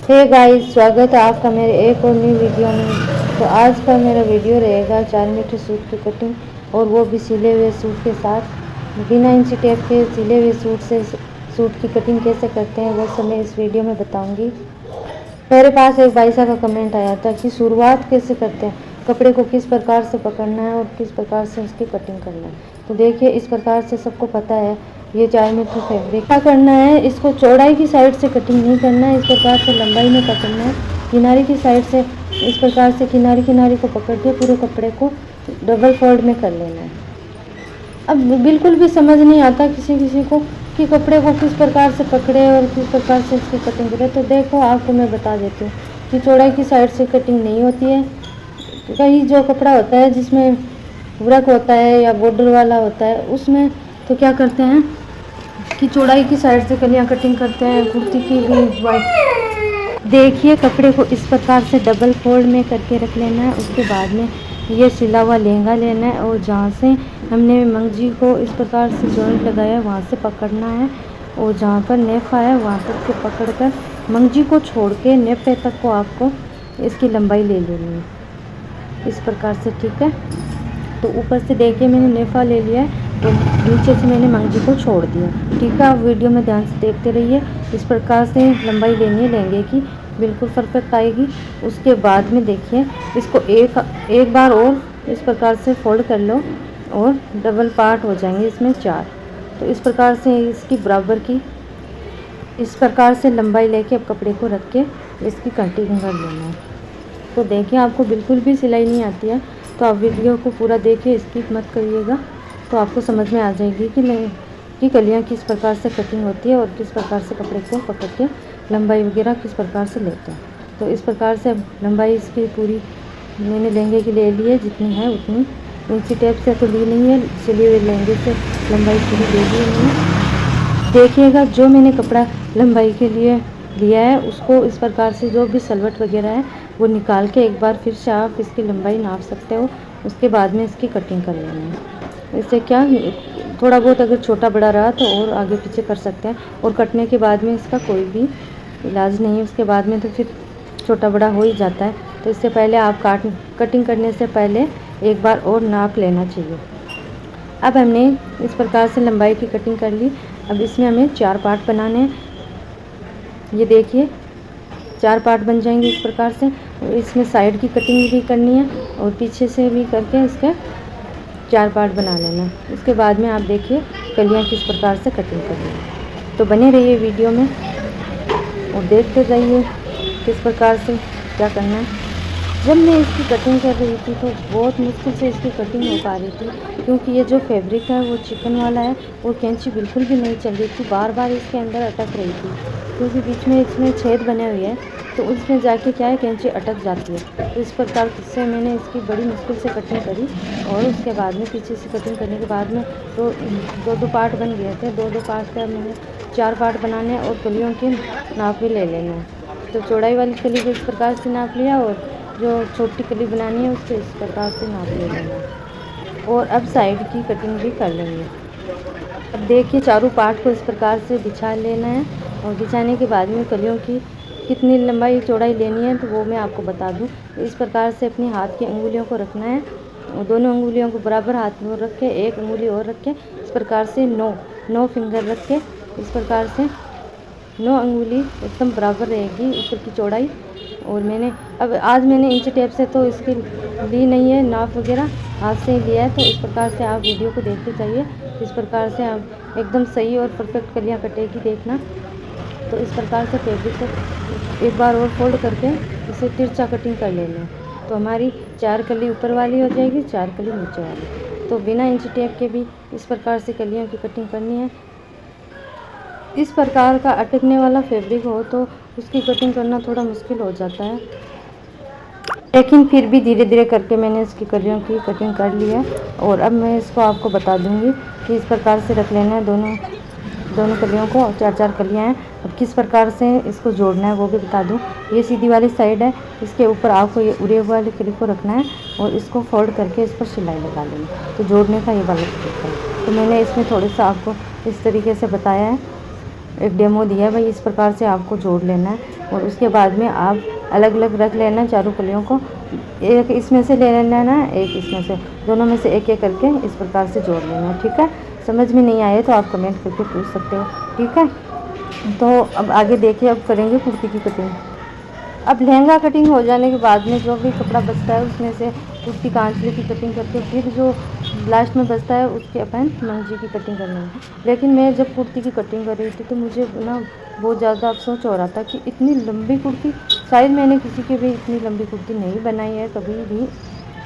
Hey guys, स्वागत है आपका मेरे एक और नई वीडियो में। तो आज का मेरा वीडियो रहेगा 4 मीटर सूट की कटिंग, और वो भी सिले हुए सूट के साथ। बिना इंची टेप के सिले हुए सूट से सूट की कटिंग कैसे करते हैं वो सब मैं इस वीडियो में बताऊंगी। मेरे पास एक भाई साहब का कमेंट आया था कि शुरुआत कैसे करते हैं, कपड़े को किस प्रकार से पकड़ना है और किस प्रकार से उसकी कटिंग करना है। तो देखिए, इस प्रकार से सबको पता है ये 4 मीटर फैब्रिक क्या करना है। इसको चौड़ाई की साइड से कटिंग नहीं करना है, इस प्रकार से लंबाई में पकड़ना है। किनारे की साइड से इस प्रकार से किनारी किनारी को पकड़ के पूरे कपड़े को डबल फोल्ड में कर लेना है। अब बिल्कुल भी समझ नहीं आता किसी किसी को कि कपड़े को किस प्रकार से पकड़े और किस प्रकार से इसकी कटिंग करें। तो देखो, आपको मैं बता देती हूँ कि चौड़ाई की साइड से कटिंग नहीं होती है। कई जो कपड़ा होता है जिसमें वर्क होता है या बॉर्डर वाला होता है, उसमें तो क्या करते हैं कि चौड़ाई की साइड से कलियाँ कटिंग करते हैं। कुर्ती की भी वाइट देखिए, कपड़े को इस प्रकार से डबल फोल्ड में करके रख लेना है। उसके बाद में ये सिला हुआ लहंगा लेना है, और जहाँ से हमने मंगजी को इस प्रकार से जॉइंट लगाया वहाँ से पकड़ना है, और जहाँ पर नेफ आया वहाँ तक से पकड़कर मंगजी को छोड़ के नेफ तक को आपको इसकी लंबाई ले लेनी है इस प्रकार से, ठीक है। तो ऊपर से देखिए मैंने नेफा ले लिया है, तो नीचे से मैंने मंगजी को छोड़ दिया, ठीक है। आप वीडियो में ध्यान से देखते रहिए। इस प्रकार से लंबाई लेनी है लहंगे की, बिल्कुल परफेक्ट आएगी। उसके बाद में देखिए, इसको एक बार और इस प्रकार से फोल्ड कर लो, और डबल पार्ट हो जाएंगे इसमें 4। तो इस प्रकार से इसकी बराबर की इस प्रकार से लंबाई लेके अब कपड़े को रख के इसकी कटिंग कर लेना है। तो देखिए, आपको बिल्कुल भी सिलाई नहीं आती है तो आप वीडियो को पूरा देखिए, स्किप मत करिएगा। तो आपको समझ में आ जाएगी कि कलियाँ किस प्रकार से कटिंग होती है और किस प्रकार से कपड़े को पकड़ के लंबाई वगैरह किस प्रकार से लेते हैं। तो इस प्रकार से लंबाई इसकी पूरी मैंने लहंगे की ले ली है, जितनी है उतनी। इंची टेप से तो ली नहीं है, सिले हुए लहंगे से लंबाई पूरी ले ली है। देखिएगा, जो मैंने कपड़ा लंबाई के लिए लिया है उसको इस प्रकार से जो भी सलवट वगैरह है वो निकाल के एक बार फिर से आप इसकी लंबाई नाप सकते हो। उसके बाद में इसकी कटिंग कर लेना है। इससे क्या थोड़ा बहुत अगर छोटा बड़ा रहा तो और आगे पीछे कर सकते हैं, और कटने के बाद में इसका कोई भी इलाज नहीं है। उसके बाद में तो फिर छोटा बड़ा हो ही जाता है। तो इससे पहले आप कटिंग करने से पहले एक बार और नाप लेना चाहिए। अब हमने इस प्रकार से लंबाई की कटिंग कर ली। अब इसमें हमें 4 पार्ट बनाने हैं। ये देखिए, 4 पार्ट बन जाएंगे इस प्रकार से। इसमें साइड की कटिंग भी करनी है और पीछे से भी करके इसके 4 पार्ट बना लेना। उसके बाद में आप देखिए कलियाँ किस प्रकार से कटिंग करनी है। तो बने रहिए वीडियो में और देखते जाइए किस प्रकार से क्या करना है। जब मैं इसकी कटिंग कर रही थी तो बहुत मुश्किल से इसकी कटिंग हो पा रही थी, क्योंकि ये जो फैब्रिक है वो चिकन वाला है और कैंची बिल्कुल भी नहीं चल रही थी, बार बार इसके अंदर अटक रही थी, क्योंकि बीच में इसमें छेद बने हुए हैं। तो उसमें जाके क्या है, कैंची अटक जाती है। तो इस प्रकार से मैंने इसकी बड़ी मुश्किल से कटिंग करी, और उसके बाद में पीछे से कटिंग करने के बाद में तो 2-2 पार्ट बन गए थे। 2-2 पार्ट का मैंने 4 पार्ट बनाने और कलियों की नाप भी ले लेना है। तो चौड़ाई वाली कली को इस प्रकार से नाप लिया, और जो छोटी कली बनानी है उसको इस प्रकार से नाप ले लेना। और अब साइड की कटिंग भी कर लेंगे। अब देखिए, चारों पार्ट को इस प्रकार से बिछा लेना है, और बिछाने के बाद में कलियों की कितनी लंबाई चौड़ाई लेनी है तो वो मैं आपको बता दूं। इस प्रकार से अपनी हाथ की अंगुलियों को रखना है, और दोनों अंगुलियों को बराबर हाथ में रख के एक अंगुली और रख के इस प्रकार से 9 फिंगर रख के इस प्रकार से 9 अंगुली एकदम बराबर रहेगी ऊपर की चौड़ाई। और आज मैंने इंच टेप से तो इसकी ली नहीं है नाप वगैरह, हाथ से ही लिया है। तो इस प्रकार से आप वीडियो को देखते जाइए, इस प्रकार से आप एकदम सही और परफेक्ट कलियाँ कटेगी, देखना। तो इस प्रकार से फैब्रिक को एक बार और फोल्ड करके इसे तिरछा कटिंग कर लेना। तो हमारी 4 कली ऊपर वाली हो जाएगी, 4 कली नीचे वाली। तो बिना इंच टेप के भी इस प्रकार से कलियों की कटिंग करनी है। इस प्रकार का अटकने वाला फैब्रिक हो तो उसकी कटिंग करना थोड़ा मुश्किल हो जाता है, लेकिन फिर भी धीरे धीरे करके मैंने इसकी कलियों की कटिंग कर ली है। और अब मैं इसको आपको बता दूंगी कि इस प्रकार से रख लेना है दोनों कलियों को। 4-4 कलियां हैं, और किस प्रकार से इसको जोड़ना है वो भी बता दूं। ये सीधी वाली साइड है, इसके ऊपर आपको ये उड़े हुए वाली कली को रखना है, और इसको फोल्ड करके इस पर सिलाई लगा लेनी। तो जोड़ने का ये वाला तरीका है। तो मैंने इसमें थोड़ा सा आपको इस तरीके से बताया है। एक डेमो दिया है भाई, इस प्रकार से आपको जोड़ लेना है और उसके बाद में आप अलग अलग रख लेना चारों कलियों को, एक इसमें से ले लेना ना, एक इसमें से, दोनों में से एक एक करके इस प्रकार से जोड़ लेना। ठीक है, समझ में नहीं आए तो आप कमेंट करके पूछ सकते हो। ठीक है, तो अब आगे देखिए, अब करेंगे कुर्ती की कटिंग। अब लहंगा कटिंग हो जाने के बाद में जो भी कपड़ा बचता है उसमें से कुर्ती कांचले की कटिंग करके फिर जो लास्ट में बचता है उसके अपन मंजी की कटिंग करनी है। लेकिन मैं जब कुर्ती की कटिंग कर रही थी तो मुझे ना बहुत ज़्यादा अफसोस हो रहा था कि इतनी लंबी कुर्ती, शायद मैंने किसी की भी इतनी लंबी कुर्ती नहीं बनाई है कभी भी,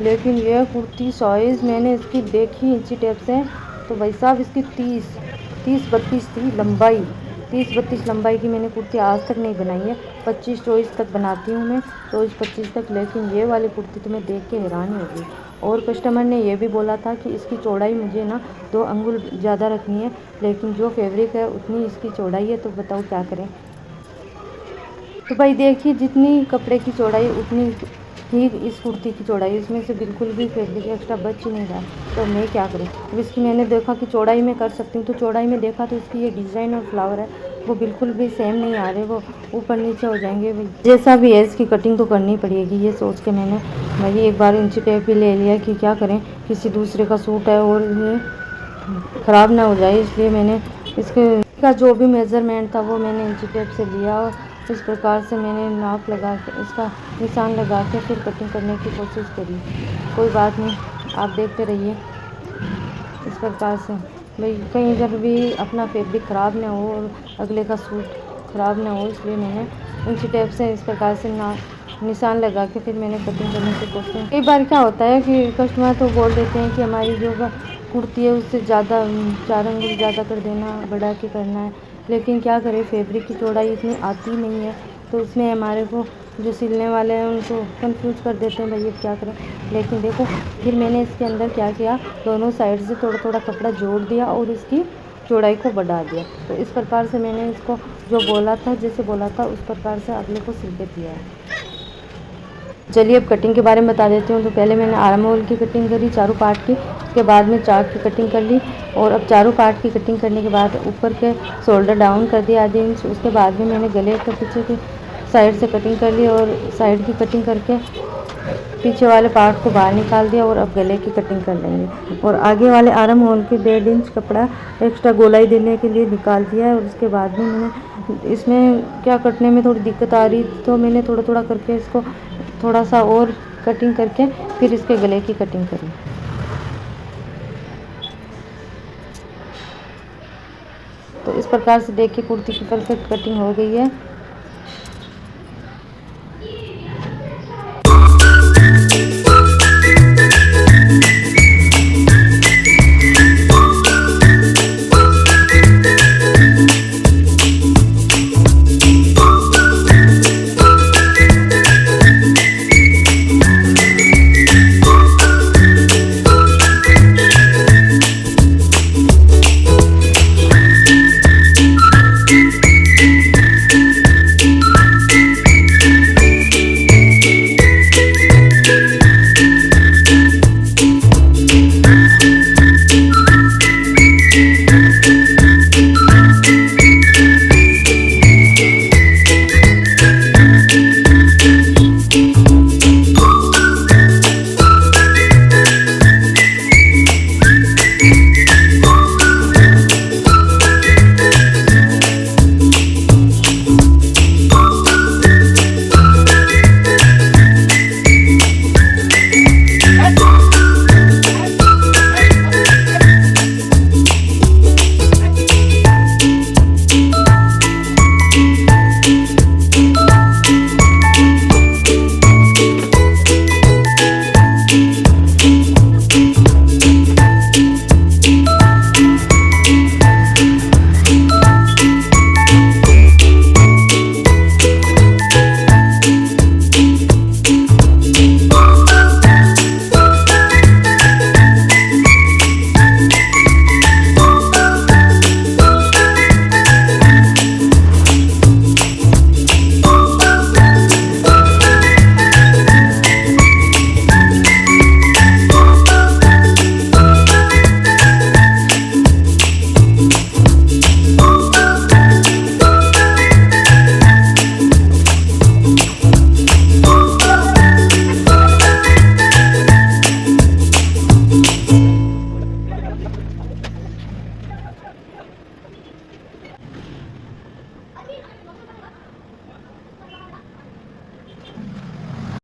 लेकिन यह कुर्ती साइज़ मैंने इसकी देखी इंची टेप से, तो भाई साहब इसकी 30-32 थी लंबाई, 30-32 लंबाई की मैंने कुर्ती आज तक नहीं बनाई है। 25-24 तक बनाती हूँ मैं, 24-25 तक, लेकिन ये वाली कुर्ती तो मैं देख के हैरान हो गई। और कस्टमर ने ये भी बोला था कि इसकी चौड़ाई मुझे ना 2 अंगुल ज़्यादा रखनी है, लेकिन जो फैब्रिक है उतनी इसकी चौड़ाई है, तो बताओ क्या करें। तो भाई देखिए, जितनी कपड़े की चौड़ाई उतनी ही इस कुर्ती की चौड़ाई, इसमें से बिल्कुल भी फैब्रिक एक्स्ट्रा बच ही नहीं रहा, तो मैं क्या करूँ। अब इसकी मैंने देखा कि चौड़ाई में कर सकती हूँ, तो चौड़ाई में देखा तो इसकी ये डिज़ाइन और फ्लावर है वो बिल्कुल भी सेम नहीं आ रहे, वो ऊपर नीचे हो जाएंगे। जैसा भी है इसकी कटिंग तो करनी पड़ेगी, ये सोच के मैंने भाई एक बार इंची टेप भी ले लिया कि क्या करें, किसी दूसरे का सूट है और ये ख़राब ना हो जाए, इसलिए मैंने इसके का जो भी मेज़रमेंट था वो मैंने इंची टेप से लिया और इस प्रकार से मैंने नाप लगा के, इसका निशान लगा के फिर कटिंग करने की कोशिश करी। कोई बात नहीं, आप देखते रहिए इस प्रकार से, भाई कहीं इधर भी अपना फैब्रिक ख़राब ना हो और अगले का सूट ख़राब ना हो, इसलिए मैंने इंची टेप से इस प्रकार से निशान लगा के फिर मैंने कटिंग करने की कोशिश। कई बार क्या होता है कि कस्टमर तो बोल देते हैं कि हमारी जो कुर्ती है उससे ज़्यादा 4 अंगुल ज़्यादा कर देना, बढ़ा के करना है, लेकिन क्या करें, फैब्रिक की चौड़ाई इतनी आती नहीं है, तो उसमें हमारे को जो सिलने वाले हैं उनको कंफ्यूज कर देते हैं, भाई क्या करें। लेकिन देखो, फिर मैंने इसके अंदर क्या किया, दोनों साइड से थोड़ा थोड़ा कपड़ा जोड़ दिया और इसकी चौड़ाई को बढ़ा दिया। तो इस प्रकार से मैंने इसको जो बोला था, जैसे बोला था उस प्रकार से अगले को सिल के दिया है। चलिए अब कटिंग के बारे में बता देती हूँ। तो पहले मैंने आर्म होल की कटिंग करी चारों पार्ट की, उसके बाद में चाक की कटिंग कर ली, और अब चारों पार्ट की कटिंग करने के बाद ऊपर के शोल्डर डाउन कर दिया आधे इंच। उसके बाद में मैंने गले के पीछे की साइड से कटिंग कर ली और साइड की कटिंग करके पीछे वाले पार्ट को बाहर निकाल दिया, और अब गले की कटिंग कर लेंगे। और आगे वाले आर्म होल के 1.5 इंच कपड़ा एक्स्ट्रा गोलाई देने के लिए निकाल दिया है। और उसके बाद में मैंने इसमें क्या कटने में थोड़ी दिक्कत आ रही, तो मैंने थोड़ा थोड़ा करके इसको थोड़ा सा और कटिंग करके फिर इसके गले की कटिंग करी। तो इस प्रकार से देखिए कुर्ती की परफेक्ट कटिंग हो गई है।